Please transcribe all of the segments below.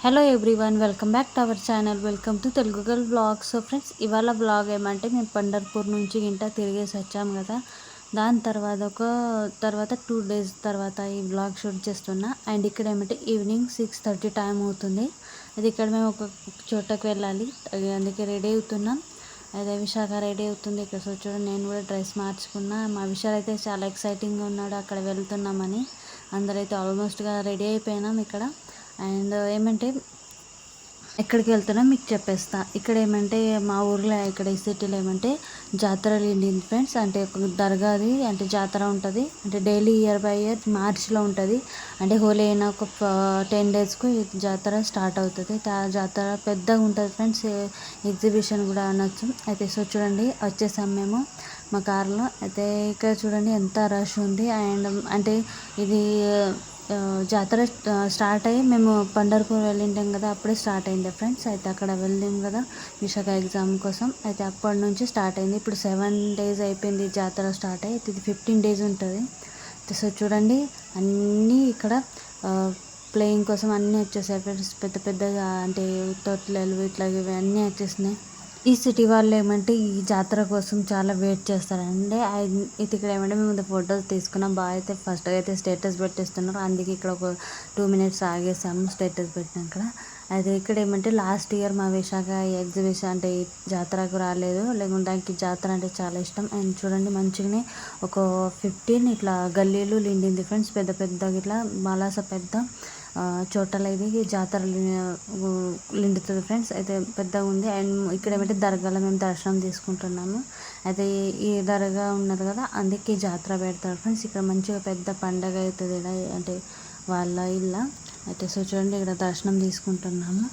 Hello everyone, welcome back to our channel. Welcome to Telugu girl blog. So friends, ఇవాళ blog ఏమంటే మేము పండర్పూర్ నుంచి ఇంట తిరిగేసి వచ్చాము కదా. దాని తర్వాత 2 days తర్వాత ఈ బ్లాగ్ షూట్ చేస్తున్నా. అండ్ ఇక్కడ ఏమంటే ఈవినింగ్ 6:30 టైం అవుతుంది. అది ఇక్కడ మేము ఒక చోటకు వెళ్ళాలి, అందుకే రెడీ అవుతున్నాం. అదే విశాఖ రెడీ అవుతుంది ఇక్కడ. సో చూడండి, నేను కూడా డ్రెస్ మార్చుకున్నా. మా విశాఖ అయితే చాలా ఎక్సైటింగ్గా ఉన్నాడు అక్కడ వెళ్తున్నామని. అందరైతే ఆల్మోస్ట్గా రెడీ అయిపోయినాం ఇక్కడ. అండ్ ఏమంటే ఎక్కడికి వెళ్తున్నా మీకు చెప్పేస్తా. ఇక్కడ ఏమంటే మా ఊర్లో ఇక్కడ ఈ సిటీలో ఏమంటే జాతరలు ఉండింది ఫ్రెండ్స్. అంటే ఒక దర్గాది అంటే జాతర ఉంటుంది. అంటే డైలీ ఇయర్ బై ఇయర్ మార్చ్లో ఉంటుంది. అంటే హోలీ అయినా ఒక 10 daysకు ఈ జాతర స్టార్ట్ అవుతుంది. జాతర పెద్దగా ఉంటుంది ఫ్రెండ్స్. ఎగ్జిబిషన్ కూడా అనొచ్చు. అయితే సో చూడండి, వచ్చేసాం మేము మా కార్లో. అయితే ఇక్కడ చూడండి ఎంత రష్ ఉంది. అండ్ అంటే ఇది జాతర స్టార్ట్ అయ్యి మేము పండర్పూర్ వెళ్ళింటాం కదా, అప్పుడే స్టార్ట్ అయింది ఫ్రెండ్స్. అయితే అక్కడ వెళ్ళాం కదా విశాఖ ఎగ్జామ్ కోసం. అయితే అప్పటి నుంచి స్టార్ట్ అయింది. ఇప్పుడు 7 days అయిపోయింది జాతర స్టార్ట్ అయ్యి. ఇది 15 days ఉంటుంది. సో చూడండి, అన్నీ ఇక్కడ ప్లేయింగ్ కోసం అన్నీ వచ్చేసాయి ఫ్రెండ్స్. పెద్ద పెద్దగా అంటే తొట్లలు ఇట్లా ఇవి అన్నీ వచ్చేసినాయి. ఈ సిటీ వాళ్ళు ఏమంటే ఈ జాతర కోసం చాలా వెయిట్ చేస్తారండి. ఇది ఇక్కడ ఏమంటే మేము ఫొటోస్ తీసుకున్నాం. బాగా అయితే ఫస్ట్గా అయితే స్టేటస్ పెట్టేస్తున్నారు. అందుకే ఇక్కడ ఒక 2 minutes ఆగేసాము స్టేటస్ పెట్టినాక. అయితే ఇక్కడ ఏమంటే లాస్ట్ ఇయర్ మా విశాఖ ఎగ్జిబిషన్ అంటే జాతరకు రాలేదు, లేకుంటే దానికి జాతర అంటే చాలా ఇష్టం. అండ్ చూడండి, మంచిగానే ఒక 15 ఇట్లా గల్లీలు నిండింది ఫ్రెండ్స్. పెద్ద పెద్ద ఇట్లా మలాస పెద్ద చోటలో ఇది జాతర నిండుతుంది ఫ్రెండ్స్. అయితే పెద్దగా ఉంది. అండ్ ఇక్కడ ఏమంటే దర్గాలో మేము దర్శనం తీసుకుంటున్నాము. అయితే ఈ దర్గా ఉన్నది కదా, అందుకే జాతర పెడతారు ఫ్రెండ్స్. ఇక్కడ మంచిగా పెద్ద పండగ అవుతుంది ఇక్కడ, అంటే వాళ్ళ ఇల్లు. అయితే సో చూడండి, ఇక్కడ దర్శనం తీసుకుంటున్నాము.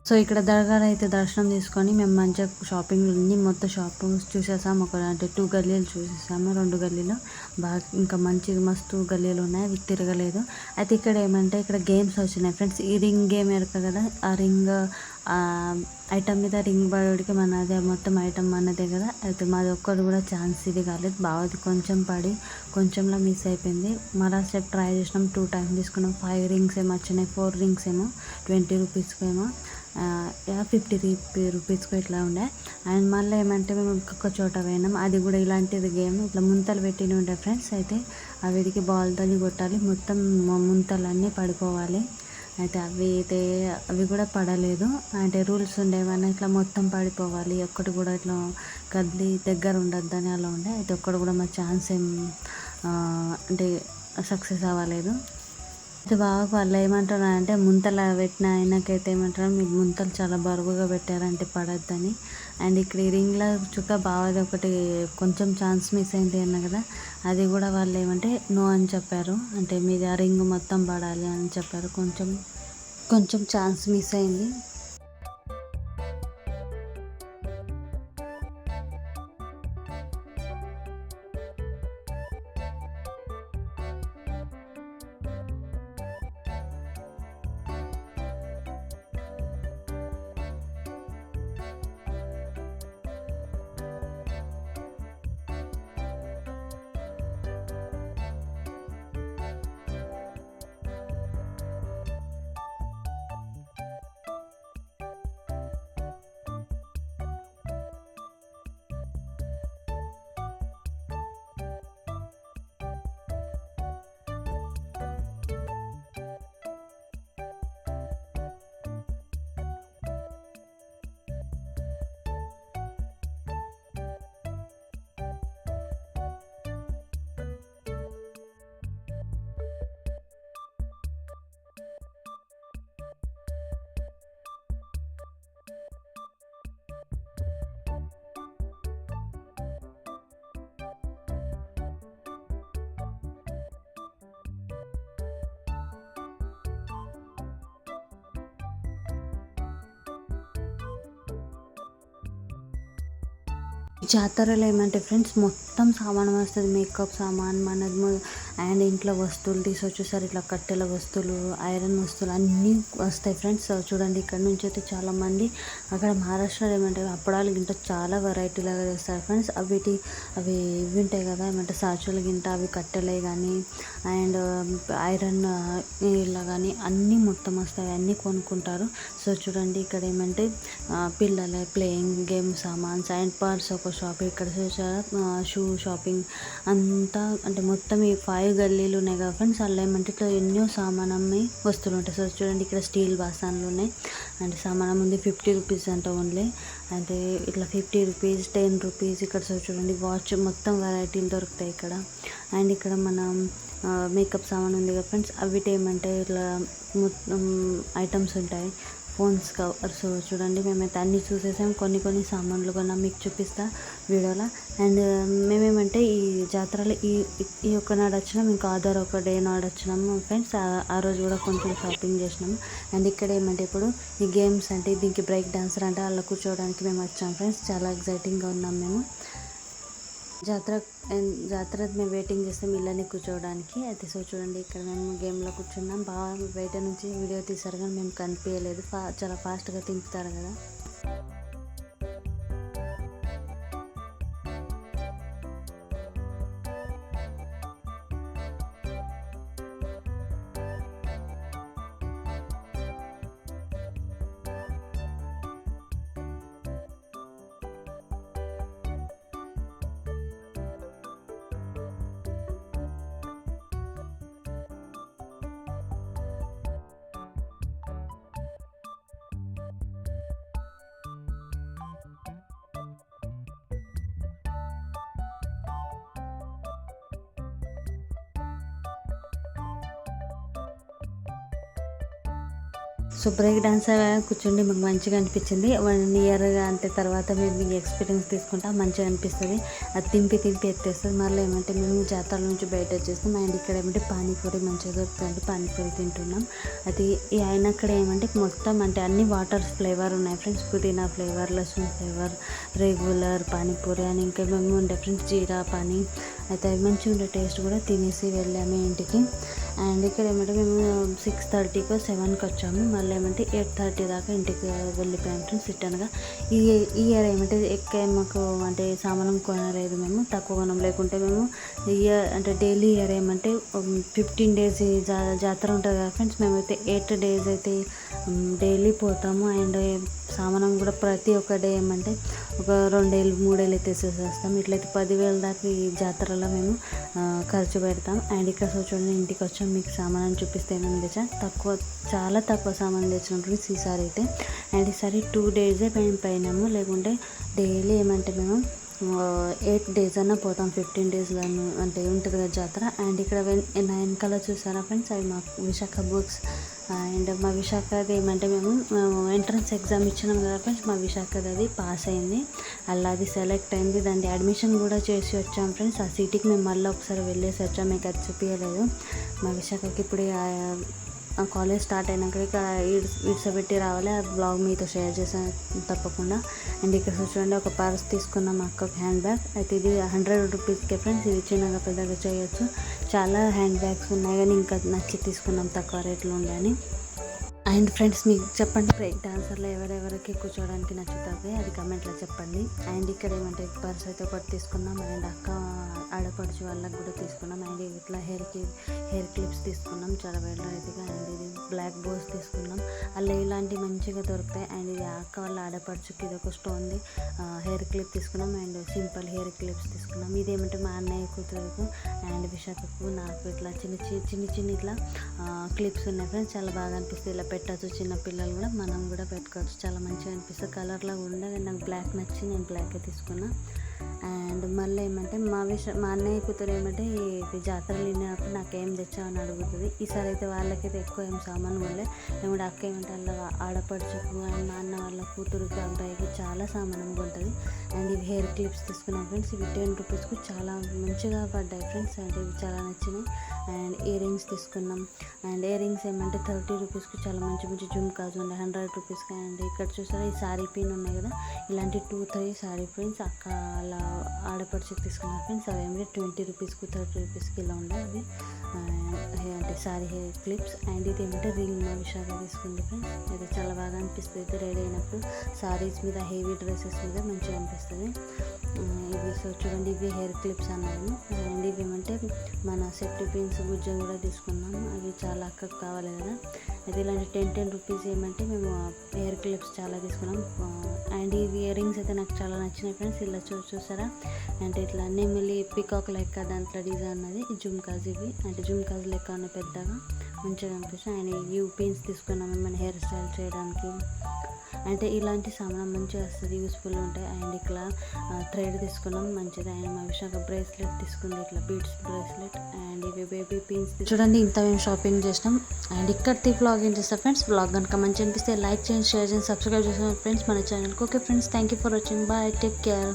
సో ఇక్కడ దర్గాలో అయితే దర్శనం తీసుకొని మేము మంచిగా షాపింగ్ అన్ని మొత్తం షాపింగ్ చూసేసాము. ఒక అంటే 2 గల్లీలు చూసేసాము, 2 గల్లీలు బాగా ఇంకా మంచిగా మస్తు గల్లీలు ఉన్నాయి, అవి తిరగలేదు. అయితే ఇక్కడ ఏమంటే ఇక్కడ గేమ్స్ వచ్చినాయి ఫ్రెండ్స్. ఈ రింగ్ గేమ్ ఎరక కదా, ఆ రింగ్ ఐటమ్ మీద రింగ్ పడేటికి మనదే మొత్తం ఐటమ్ మనదే కదా. అయితే మాది ఒక్కటి కూడా ఛాన్స్ ఇది కాలేదు. బావది కొంచెం పడి కొంచెంలో మిస్ అయిపోయింది. మరో స్టెప్ ట్రై చేసినాం, 2 టైమ్స్ తీసుకున్నాం. 5 రింగ్స్ ఏమో వచ్చినాయి, 4 రింగ్స్ ఏమో 20 రూపీస్కి ఏమో 50 రూపీస్కి ఇట్లా ఉండే. అండ్ మళ్ళీ ఏమంటే మేము ఇంకొక చోట పోయినాం, అది కూడా ఇలాంటిది గేమ్. ఇట్లా ముంతలు పెట్టిన ఉండే ఫ్రెండ్స్. అయితే ఆ వీడికి బాల్తో కొట్టాలి, మొత్తం ముంతలన్నీ పడిపోవాలి. అయితే అవి కూడా పడలేదు. అంటే రూల్స్ ఉండేవన్నీ ఇట్లా మొత్తం పడిపోవాలి, ఒక్కటి కూడా ఇట్లా కదిలి దగ్గర ఉండొద్దని అలా ఉండే. అయితే ఒక్కటి కూడా మా ఛాన్స్ ఏం అంటే సక్సెస్ అవ్వలేదు. అయితే బాగా వాళ్ళు ఏమంటారంటే ముంతలు పెట్టిన ఆయనకైతే ఏమంటారు, మీకు ముంతలు చాలా బరువుగా పెట్టారంటే పడద్దని. అండ్ ఇక్కడ ఈ రింగ్లో చుక్క బావది ఒకటి కొంచెం ఛాన్స్ మిస్ అయింది అన్న కదా, అది కూడా వాళ్ళు ఏమంటే నో అని చెప్పారు. అంటే మీది ఆ రింగ్ మొత్తం పడాలి అని చెప్పారు. కొంచెం ఛాన్స్ మిస్ అయింది. జాతరలో ఏమంటే ఫ్రెండ్స్ మొత్తం సామానం వస్తుంది, మేకప్ సామాన్ మనది. అండ్ ఇంట్లో వస్తువులు తీసుకొచ్చేసరి ఇట్లా కట్టెల వస్తువులు, ఐరన్ వస్తువులు అన్నీ వస్తాయి ఫ్రెండ్స్. చూడండి ఇక్కడ నుంచి అయితే చాలామంది అక్కడ మహారాష్ట్రలో ఏమంటే అప్పడాలు గింట చాలా వెరైటీ లాగా చేస్తారు ఫ్రెండ్స్. అవి ఇవి ఉంటాయి కదా, ఏమంటే సాచుల గింట, అవి కట్టెలే కానీ అండ్ ఐరన్ ఇలా కానీ అన్నీ మొత్తం వస్తాయి, అన్నీ కొనుక్కుంటారు. సో చూడండి ఇక్కడ ఏమంటే పిల్లల ప్లేయింగ్ గేమ్ సామాన్స్ అండ్ పర్స్ ఒక షాప్. ఇక్కడ చూసారా షూ షాపింగ్ అంతా. అంటే మొత్తం ఈ 5 గల్లీలు ఉన్నాయి కదా ఫ్రెండ్స్, అలా ఏమంటే ఇట్లా ఎన్నో సామాన్ అమ్మే వస్తువులు ఉంటాయి. సో చూడండి ఇక్కడ స్టీల్ బాసాన్లు ఉన్నాయి. అంటే సామానం ఉంది 50 రూపీస్ అంట ఓన్లీ. అంటే ఇట్లా 50 రూపీస్, 10 రూపీస్. ఇక్కడ సో చూడండి వాచ్ మొత్తం వెరైటీలు దొరుకుతాయి ఇక్కడ. అండ్ ఇక్కడ మనం మేకప్ సామాన్ ఉంది కదా ఫ్రెండ్స్, అవి ఏమంటే ఇట్లా మొత్తం ఐటమ్స్ ఉంటాయి, ఫోన్స్ కవర్. సో చూడండి మేమైతే అన్నీ చూసేసాం, కొన్ని సామాన్లు కొన్నాం, మీకు చూపిస్తా వీడియోలో. అండ్ మేమేమంటే ఈ జాతరలో ఈ ఒక్క నాడు వచ్చినాం, ఇంకా ఆధార్ ఒక డే నాడు వచ్చినాము ఫ్రెండ్స్. ఆ రోజు కూడా కొంచెం షాపింగ్ చేసినాము. అండ్ ఇక్కడ ఏమంటే ఇప్పుడు ఈ గేమ్స్ అంటే దీనికి బ్రేక్ డాన్సర్ అంటే అలా కూర్చోవడానికి మేము వచ్చాం ఫ్రెండ్స్. చాలా ఎగ్జైటింగ్గా ఉన్నాం మేము. జాతర మేము వెయిటింగ్ చేస్తాం ఇళ్ళని కూర్చోవడానికి. అయితే సో చూడండి ఇక్కడ మేము గేమ్లో కూర్చున్నాం. బాగా బయట నుంచి వీడియో తీసారు కానీ మేము కనిపించలేదు, చాలా ఫాస్ట్గా తింపుతారు కదా. సో బ్రేక్ డాన్స్ కూర్చుండి మాకు మంచిగా అనిపించింది. 1 ఇయర్ అంతే తర్వాత మేము ఈ ఎక్స్పీరియన్స్ తీసుకుంటాం, మంచిగా అనిపిస్తుంది. అది తింపి ఎత్తేస్తుంది. మళ్ళీ ఏమంటే మేము జాతర నుంచి బయట వచ్చేస్తాం. అండ్ ఇక్కడ ఏమంటే పానీపూరి మంచిగా దొరుకుతుంది, పానీపూరి తింటున్నాం. అది ఈ అయినక్కడ ఏమంటే మొత్తం అంటే అన్ని వాటర్ ఫ్లేవర్ ఉన్నాయి ఫ్రెండ్స్, పుదీనా ఫ్లేవర్, లస్సన్ ఫ్లేవర్, రెగ్యులర్ పానీపూరి అని ఇంకా మేము ఉండే ఫ్రెండ్స్ జీరా పానీ అయితే అవి మంచిగా ఉండే టేస్ట్ కూడా తినేసి వెళ్ళాము ఇంటికి. అండ్ ఇక్కడ ఏమంటే మేము 6:30కో 7కి వచ్చాము. మళ్ళీ ఏమంటే 8:30 దాకా ఇంటికి వెళ్ళిపోయాం ఫ్రెండ్స్ రిటర్న్గా. ఈ ఇయర్ ఏమంటే ఎక్కువ మాకు అంటే సామానం కొనలేదు, మేము తక్కువ కొనం. లేకుంటే మేము ఇయర్ అంటే డైలీ ఇయర్ ఏమంటే 15 డేస్ జాతర ఉంటుంది కదా ఫ్రెండ్స్, మేమైతే 8 డేస్ అయితే డైలీ పోతాము. అండ్ సామానం కూడా ప్రతి ఒక్క డే ఏమంటే ఒక 2,000 3,000 అయితే వేసేస్తాం. ఇట్లయితే 10,000 దాకా ఈ జాతరలో మేము ఖర్చు పెడతాం. అండ్ ఇక్కడ చూడండి ఇంటికి వచ్చాం, మీకు సామాన్ చూపిస్తే ఏమైనా తెచ్చా, చాలా తక్కువ సామాన్ తెచ్చినప్పుడు ఈసారి అయితే. అండ్ ఈసారి 2 డేసే మేము పోయినాము, లేకుంటే డైలీ ఏమంటే మేము 8 డేస్ అన్నా పోతాం, 15 డేస్ అంటే ఉంటుంది కదా జాతర. అండ్ ఇక్కడ వెనకాల చూసారా ఫ్రెండ్స్, అవి మా విశాఖ బుక్స్. అండ్ మా విశాఖది ఏమంటే మేము ఎంట్రన్స్ ఎగ్జామ్ ఇచ్చినాం కదా ఫ్రెండ్స్, మా విశాఖది అది పాస్ అయింది, అలా అది సెలెక్ట్ అయింది. దాన్ని అడ్మిషన్ కూడా చేసి వచ్చాం ఫ్రెండ్స్. ఆ సిటీకి మేము మళ్ళీ ఒకసారి వెళ్ళేసి వచ్చాం, మీకు అది చూపించలేదు. మా విశాఖకి ఇప్పుడు కాలేజ్ స్టార్ట్ అయినాక ఇక్కడ ఇడ్సబెట్టి రావాలి, ఆ బ్లాగ్ మీతో షేర్ చేసాను తప్పకుండా. అండ్ ఇక్కడ చూడండి ఒక పర్స్ తీసుకున్నాం, అక్కకి హ్యాండ్ బ్యాగ్. అయితే ఇది 100 రూపీస్కే ఫ్రెండ్స్, ఇది చిన్నగా పెద్దగా చేయొచ్చు. చాలా హ్యాండ్ బ్యాగ్స్ ఉన్నాయి కానీ ఇంకా నచ్చి తీసుకున్నాం, తక్కువ రేట్లో ఉండని. అండ్ ఫ్రెండ్స్ మీకు చెప్పండి, బ్రేక్ డాన్సర్లో ఎవరెవరికి కూర్చోవడానికి నచ్చుతుంది అది కమెంట్లో చెప్పండి. అండ్ ఇక్కడ ఏమంటే పర్స్ అయితే ఒకటి తీసుకున్నాం, అండ్ అక్క ఆడపడుచు వాళ్ళకి కూడా తీసుకున్నాం. అండ్ ఇట్లా హెయిర్ క్లిప్స్ తీసుకున్నాం చాలా వెరైటీగా. అండ్ ఇది బ్లాక్ బోస్ తీసుకున్నాం, అలా ఇలాంటివి మంచిగా దొరుకుతాయి. అండ్ ఇది అక్క వాళ్ళ ఆడపడుచుకి ఇది ఒక స్టోన్ది హెయిర్ క్లిప్ తీసుకున్నాం. అండ్ సింపుల్ హెయిర్ క్లిప్స్ తీసుకున్నాం. ఇదేమంటే మా అన్నయ్య కూతురుకు అండ్ విశాఖకు నాకు ఇట్లా చిన్న ఇట్లా క్లిప్స్ ఉన్నాయి ఫ్రెండ్స్, చాలా బాగా అనిపిస్తుంది. ఇలా పెట్టచ్చు, చిన్న పిల్లలు కూడా మనం కూడా పెట్టుకోవచ్చు, చాలా మంచిగా అనిపిస్తుంది. కలర్లో కూడా నాకు బ్లాక్ నచ్చి నేను బ్లాకే తీసుకున్నా. అండ్ మళ్ళీ ఏమంటే మా అన్నయ్య కూతురు ఏమంటే ఇది జాతరలు వెళ్ళినప్పుడు నాకేం తెచ్చావని అడుగుతుంది. ఈసారి అయితే వాళ్ళకైతే ఎక్కువ ఏం సామాను వాళ్ళే, ఏమంటే అక్క ఏమంటే వాళ్ళ ఆడపడుచుకు అండ్ మా అన్న వాళ్ళ కూతురుకి అబ్బాయికి చాలా సామానం ఉంటుంది. అండ్ ఇవి హెయిర్ క్లిప్స్ తీసుకున్నాం ఫ్రెండ్స్, ఇవి 10 రూపీస్కు చాలా మంచిగా పడ్డాయి ఫ్రెండ్స్, అంటే ఇవి చాలా నచ్చినాయి. అండ్ ఇయర్ రింగ్స్ తీసుకున్నాం. అండ్ ఇయర్ రింగ్స్ ఏమంటే 30 రూపీస్కు చాలా మంచి జుమ్కాస్ ఉండే 100 రూపీస్కి. అండ్ ఇక్కడ చూసారా ఈ సారీ పిన్ ఉన్నాయి కదా, ఇలాంటి 2-3 సారీ పిన్స్ అక్క అలా ఆడపడిచి తీసుకున్నాను ఫ్రెండ్స్. అవి ఏమిటి 20 రూపీస్కు 30 రూపీస్కి ఇలా ఉండే అవి అంటే సారీ హెయిర్ క్లిప్స్. అండ్ ఇది ఏమంటే రింగ్ మా విశాఖ తీసుకుంది ఫ్రెండ్స్, అయితే చాలా బాగా అనిపిస్తుంది రెడీ అయినప్పుడు సారీస్ మీద హెవీ డ్రెస్సెస్ మీద మంచిగా అనిపిస్తుంది. ఇవి సో చూడండి ఇవి హెయిర్ క్లిప్స్ అన్నాను. అండ్ ఇవి ఏమంటే మన సేఫ్టీ పిన్స్ గుజ్జ కూడా తీసుకున్నాం, అవి చాలా అక్కకు కావాలి కదా. అయితే ఇలాంటి 10 రూపీస్ ఏమంటే మేము హెయిర్ క్లిప్స్ చాలా తీసుకున్నాం. అండ్ ఇవి ఇయర్ రింగ్స్ అయితే నాకు చాలా నచ్చినాయి ఫ్రెండ్స్, ఇలా చూసారా అంటే ఇట్లా నెమిలి పికాక్ లెక్క దాంట్లో డిజైన్ అది జుమ్కాస్, ఇవి అంటే జుమ్కాస్ లెక్క ఉన్న పెద్దగా మంచిగా అనిపిస్తాయి. అండ్ యూ పిన్స్ తీసుకున్నాం ఏమైనా హెయిర్ స్టైల్ చేయడానికి, అంటే ఇలాంటి సామాన్ మంచిగా వస్తుంది, యూస్ఫుల్ ఉంటాయి. అండ్ ఇట్లా థ్రెడ్ తీసుకున్నాం మంచిది. అండ్ మా విశాఖ బ్రేస్లెట్ తీసుకుంది, ఇట్లా బీడ్స్ బ్రేస్లెట్. అండ్ ఇవి బేబీ పిన్స్ చూడండి, ఇంత మేము షాపింగ్ చేసినాం. అండ్ ఇక్కడికి వ్లాగ్ ఏం చేస్తాం ఫ్రెండ్స్, వ్లాగ్ కనుక మంచి అనిపిస్తే లైక్ చేయండి, షేర్ చేయండి, సబ్స్క్రైబ్ చేసిన ఫ్రెండ్స్ మన ఛానల్కి. Okay friends, thank you for watching, bye, take care.